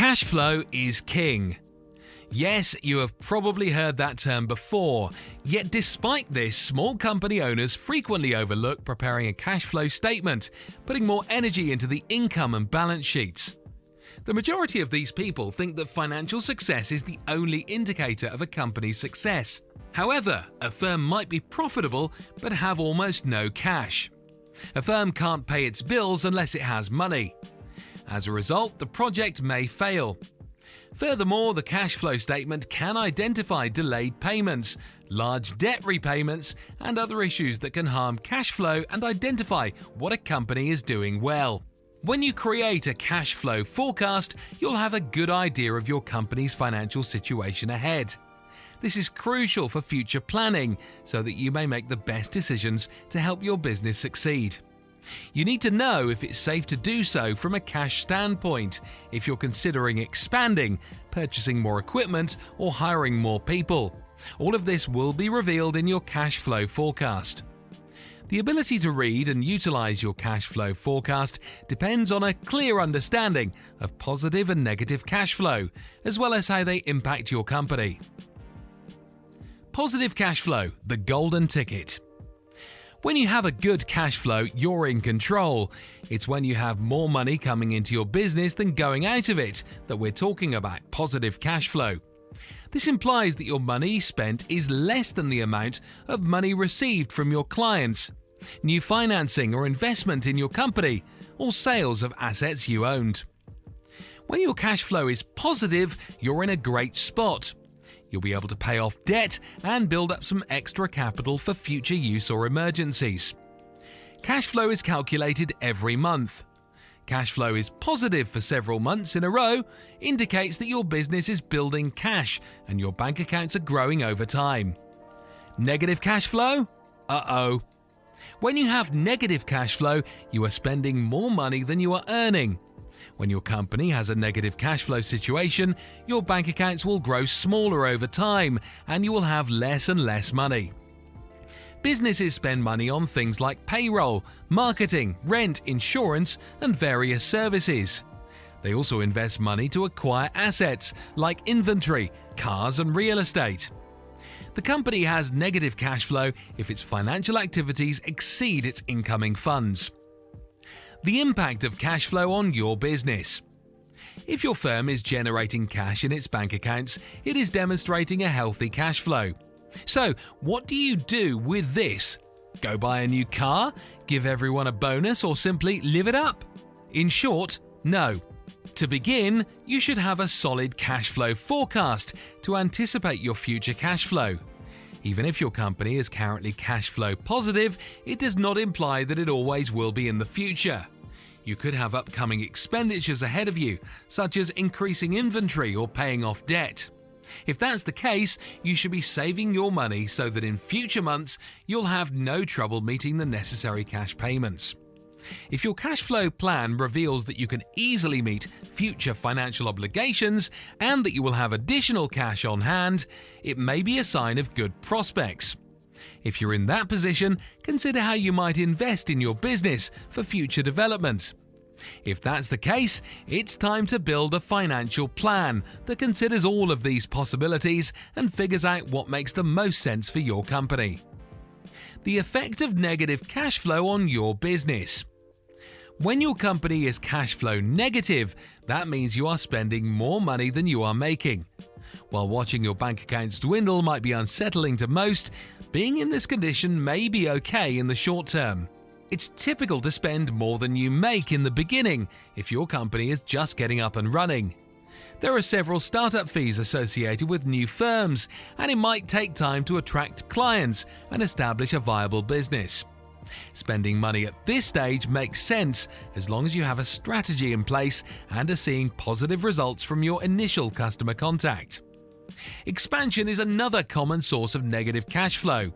Cash flow is king. Yes, you have probably heard that term before, yet despite this, small company owners frequently overlook preparing a cash flow statement, putting more energy into the income and balance sheets. The majority of these people think that financial success is the only indicator of a company's success. However, a firm might be profitable but have almost no cash. A firm can't pay its bills unless it has money. As a result, the project may fail. Furthermore, the cash flow statement can identify delayed payments, large debt repayments, and other issues that can harm cash flow and identify what a company is doing well. When you create a cash flow forecast, you'll have a good idea of your company's financial situation ahead. This is crucial for future planning so that you may make the best decisions to help your business succeed. You need to know if it's safe to do so from a cash standpoint, if you're considering expanding, purchasing more equipment, or hiring more people. All of this will be revealed in your cash flow forecast. The ability to read and utilize your cash flow forecast depends on a clear understanding of positive and negative cash flow, as well as how they impact your company. Positive cash flow, the golden ticket. When you have a good cash flow, you're in control. It's when you have more money coming into your business than going out of it that we're talking about positive cash flow. This implies that your money spent is less than the amount of money received from your clients, new financing or investment in your company, or sales of assets you owned. When your cash flow is positive, you're in a great spot. You'll be able to pay off debt and build up some extra capital for future use or emergencies. Cash flow is calculated every month. Cash flow is positive for several months in a row, indicates that your business is building cash and your bank accounts are growing over time. Negative cash flow? Uh-oh. When you have negative cash flow, you are spending more money than you are earning. When your company has a negative cash flow situation, your bank accounts will grow smaller over time and you will have less and less money. Businesses spend money on things like payroll, marketing, rent, insurance, and various services. They also invest money to acquire assets like inventory, cars, and real estate. The company has negative cash flow if its financial activities exceed its incoming funds. The impact of cash flow on your business. If your firm is generating cash in its bank accounts, it is demonstrating a healthy cash flow. So, what do you do with this? Go buy a new car, give everyone a bonus, or simply live it up? In short, no. To begin, you should have a solid cash flow forecast to anticipate your future cash flow. Even if your company is currently cash flow positive, it does not imply that it always will be in the future. You could have upcoming expenditures ahead of you, such as increasing inventory or paying off debt. If that's the case, you should be saving your money so that in future months you'll have no trouble meeting the necessary cash payments. If your cash flow plan reveals that you can easily meet future financial obligations and that you will have additional cash on hand, it may be a sign of good prospects. If you're in that position, consider how you might invest in your business for future development. If that's the case, it's time to build a financial plan that considers all of these possibilities and figures out what makes the most sense for your company. The effect of negative cash flow on your business. When your company is cash flow negative, that means you are spending more money than you are making. While watching your bank accounts dwindle might be unsettling to most, being in this condition may be okay in the short term. It's typical to spend more than you make in the beginning if your company is just getting up and running. There are several startup fees associated with new firms, and it might take time to attract clients and establish a viable business. Spending money at this stage makes sense as long as you have a strategy in place and are seeing positive results from your initial customer contact. Expansion is another common source of negative cash flow.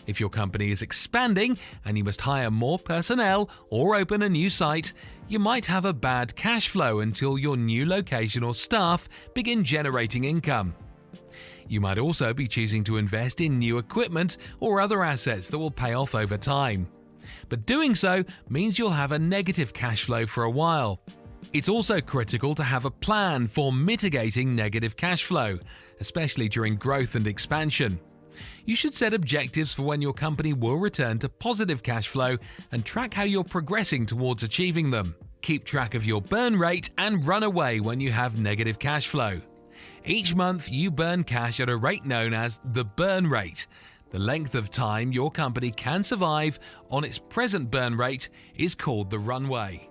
If your company is expanding and you must hire more personnel or open a new site, you might have a bad cash flow until your new location or staff begin generating income. You might also be choosing to invest in new equipment or other assets that will pay off over time. But doing so means you'll have a negative cash flow for a while. It's also critical to have a plan for mitigating negative cash flow, especially during growth and expansion. You should set objectives for when your company will return to positive cash flow and track how you're progressing towards achieving them. Keep track of your burn rate and run away when you have negative cash flow. Each month, you burn cash at a rate known as the burn rate. The length of time your company can survive on its present burn rate is called the runway.